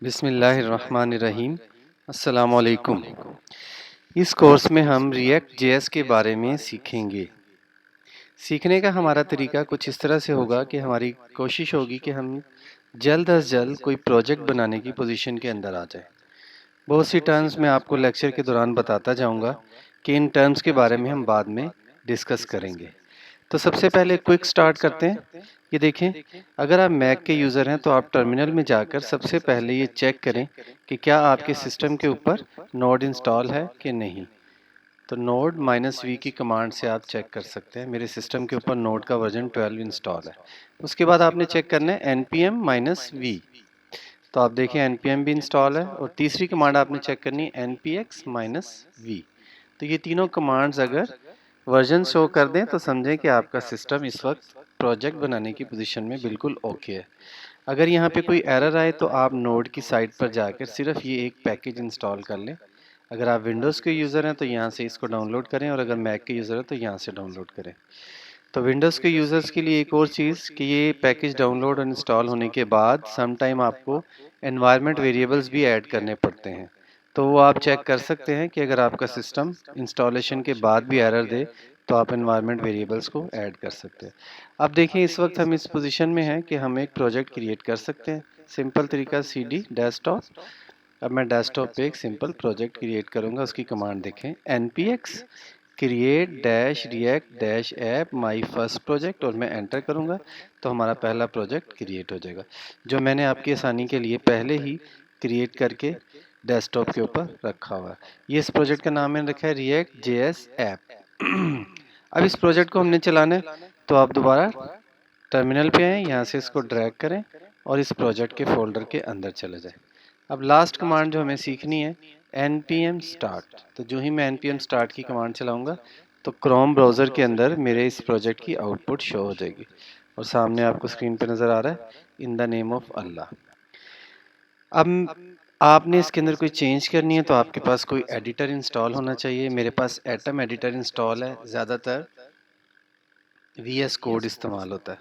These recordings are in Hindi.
बिस्मिल्लाहिर्रहमानिर्रहीम। अस्सलामुअलैकुम। इस कोर्स में हम रिएक्ट जेएस के बारे में सीखेंगे। सीखने का हमारा तरीका कुछ इस तरह से होगा कि हमारी कोशिश होगी कि हम जल्द अज जल्द कोई प्रोजेक्ट बनाने की पोजीशन के अंदर आ जाए। बहुत सी टर्म्स मैं आपको लेक्चर के दौरान बताता जाऊंगा कि इन टर्म्स के बारे में हम बाद में डिस्कस करेंगे। तो सबसे पहले क्विक स्टार्ट करते हैं। ये देखें, अगर आप मैक के यूज़र हैं तो आप टर्मिनल में जाकर सबसे पहले ये चेक करें कि क्या आपके सिस्टम के ऊपर नोड इंस्टॉल है कि नहीं। तो नोड -v की कमांड से आप चेक कर सकते हैं। मेरे सिस्टम के ऊपर नोड का वर्जन 12 इंस्टॉल है। उसके बाद आपने चेक करना है npm-v। तो आप देखें npm भी इंस्टॉल है। और तीसरी कमांड आपने चेक करनी है npx-v। तो ये तीनों कमांड्स अगर वर्जन शो कर दें तो समझें कि आपका सिस्टम इस वक्त प्रोजेक्ट बनाने की पोजीशन में बिल्कुल ओके है। अगर यहाँ पे कोई एरर आए तो आप नोड की साइट पर जाकर सिर्फ ये एक पैकेज इंस्टॉल कर लें। अगर आप विंडोज़ के यूज़र हैं तो यहाँ से इसको डाउनलोड करें, और अगर मैक के यूज़र हैं तो यहाँ से डाउनलोड करें। तो विंडोज़ के यूज़र्स के लिए एक और चीज़ कि ये पैकेज डाउनलोड और इंस्टॉल होने के बाद सम टाइम आपको एनवायरनमेंट वेरिएबल्स भी ऐड करने पड़ते हैं। तो वो आप चेक कर सकते हैं कि अगर आपका सिस्टम इंस्टॉलेशन के बाद भी एरर दे तो आप एनवायरनमेंट वेरिएबल्स को ऐड कर सकते हैं। अब देखिए, इस वक्त हम इस पोजीशन में हैं कि हम एक प्रोजेक्ट क्रिएट कर सकते हैं। सिंपल तरीका cd डेस्कटॉप। अब मैं डेस्कटॉप पे एक सिंपल प्रोजेक्ट क्रिएट करूंगा। उसकी कमांड देखें, npx create dash react dash app my first project, और मैं एंटर करूंगा तो हमारा पहला प्रोजेक्ट क्रिएट हो जाएगा, जो मैंने आपकी आसानी के लिए पहले ही क्रिएट करके डेस्कटॉप के ऊपर रखा हुआ है। ये इस प्रोजेक्ट का नाम मैंने रखा है रिएक्ट जेएस ऐप। अब इस प्रोजेक्ट को हमने चलाना है, तो आप दोबारा टर्मिनल पे आएँ, यहाँ से इसको ड्रैग करें और इस प्रोजेक्ट के फोल्डर के अंदर चले जाएं। अब लास्ट कमांड जो हमें सीखनी है npm start। तो जो ही मैं npm start की कमांड चलाऊंगा तो क्रोम ब्राउज़र के अंदर मेरे इस प्रोजेक्ट की आउटपुट शो हो जाएगी, और सामने आपको स्क्रीन पे नज़र आ रहा है इन द नेम ऑफ अल्लाह। अब आपने इसके अंदर कोई चेंज करनी है तो आपके पास कोई एडिटर इंस्टॉल होना चाहिए। मेरे पास एटम एडिटर इंस्टॉल है। ज़्यादातर VS कोड इस्तेमाल होता है।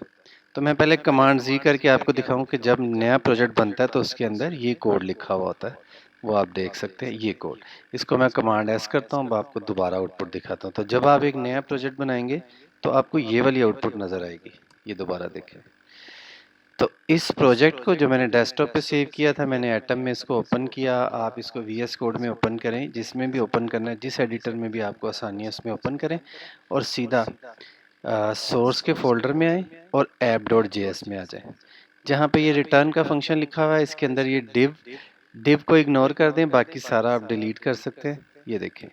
तो मैं पहले कमांड Z करके आपको दिखाऊं कि जब नया प्रोजेक्ट बनता है तो उसके अंदर ये कोड लिखा हुआ होता है। वो आप देख सकते हैं, ये कोड। इसको मैं कमांड S करता हूँ, आपको दोबारा आउटपुट दिखाता हूँ। तो जब आप एक नया प्रोजेक्ट बनाएंगे तो आपको ये वाली आउटपुट नज़र आएगी। ये दोबारा देखें। तो इस प्रोजेक्ट को जो मैंने डेस्कटॉप पे सेव किया था, मैंने एटम में इसको ओपन किया। आप इसको VS कोड में ओपन करें, जिसमें भी ओपन करना है, जिस एडिटर में भी आपको आसानी है उसमें ओपन करें, और सीधा सोर्स के फोल्डर में आए और app.js में आ जाए। जहाँ पे ये रिटर्न का फंक्शन लिखा हुआ है, इसके अंदर ये div को इग्नोर कर दें, बाकी सारा आप डिलीट कर सकते हैं। ये देखें,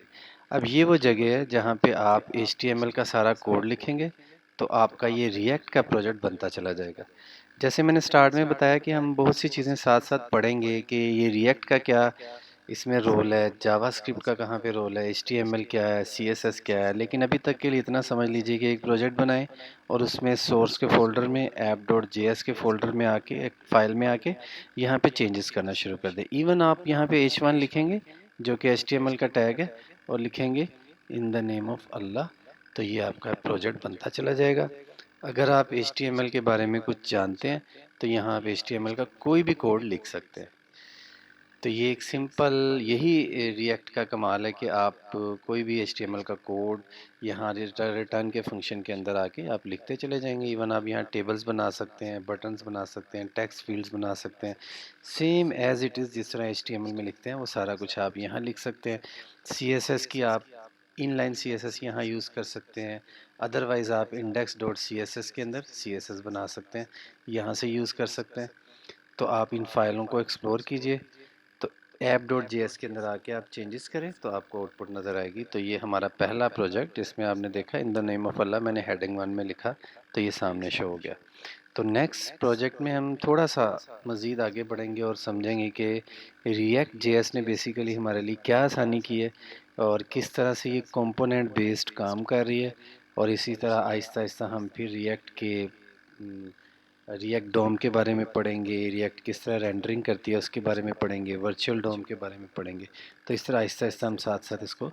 अब ये वो जगह है जहाँ पे आप HTML का सारा कोड लिखेंगे तो आपका ये रिएक्ट का प्रोजेक्ट बनता चला जाएगा। जैसे मैंने स्टार्ट में बताया कि हम बहुत सी चीज़ें साथ साथ पढ़ेंगे कि ये रिएक्ट का क्या इसमें रोल है, जावास्क्रिप्ट का कहाँ पे रोल है, HTML क्या है, CSS क्या है। लेकिन अभी तक के लिए इतना समझ लीजिए कि एक प्रोजेक्ट बनाएं और उसमें सोर्स के फोल्डर में app.js के फोल्डर में आके, एक फाइल में आके यहाँ पे चेंजेस करना शुरू कर दें। इवन आप यहाँ पे h1 लिखेंगे जो कि HTML का टैग है, और लिखेंगे इन द नेम ऑफ अल्लाह, तो ये आपका प्रोजेक्ट बनता चला जाएगा। अगर आप HTML के बारे में कुछ जानते हैं तो यहाँ आप HTML का कोई भी कोड लिख सकते हैं। तो ये एक सिंपल यही रिएक्ट का कमाल है कि आप कोई भी HTML का कोड यहाँ रिटर्न के फंक्शन के अंदर आके आप लिखते चले जाएंगे। इवन आप यहाँ टेबल्स बना सकते हैं, बटन्स बना सकते हैं, टेक्स्ट फील्ड्स बना सकते हैं, सेम एज इट इज़ जिस तरह HTML में लिखते हैं वो सारा कुछ आप यहाँ लिख सकते हैं। CSS की आप इनलाइन CSS यहाँ यूज़ कर सकते हैं। अदरवाइज़ आप index.css के अंदर CSS बना सकते हैं, यहाँ से यूज़ कर सकते हैं। तो आप इन फाइलों को एक्सप्लोर कीजिए। तो app.js के अंदर आके आप चेंजेस करें तो आपको आउटपुट नज़र आएगी। तो ये हमारा पहला प्रोजेक्ट, इसमें आपने देखा इन द नेम ऑफ अल्लाह मैंने हेडिंग 1 में लिखा, तो ये सामने शो हो गया। तो नेक्स्ट प्रोजेक्ट में हम थोड़ा सा मज़ीद आगे बढ़ेंगे और समझेंगे कि रिएक्ट जेएस ने बेसिकली हमारे लिए क्या आसानी की है और किस तरह से ये कंपोनेंट बेस्ड काम कर रही है। और इसी तरह आहिस्ता आहिस्ता हम फिर रिएक्ट के रिएक्ट डोम के बारे में पढ़ेंगे, रिएक्ट किस तरह रेंडरिंग करती है उसके बारे में पढ़ेंगे, वर्चुअल डोम के बारे में पढ़ेंगे। तो इस तरह आहिस्ता आहिस्ता हम साथ साथ इसको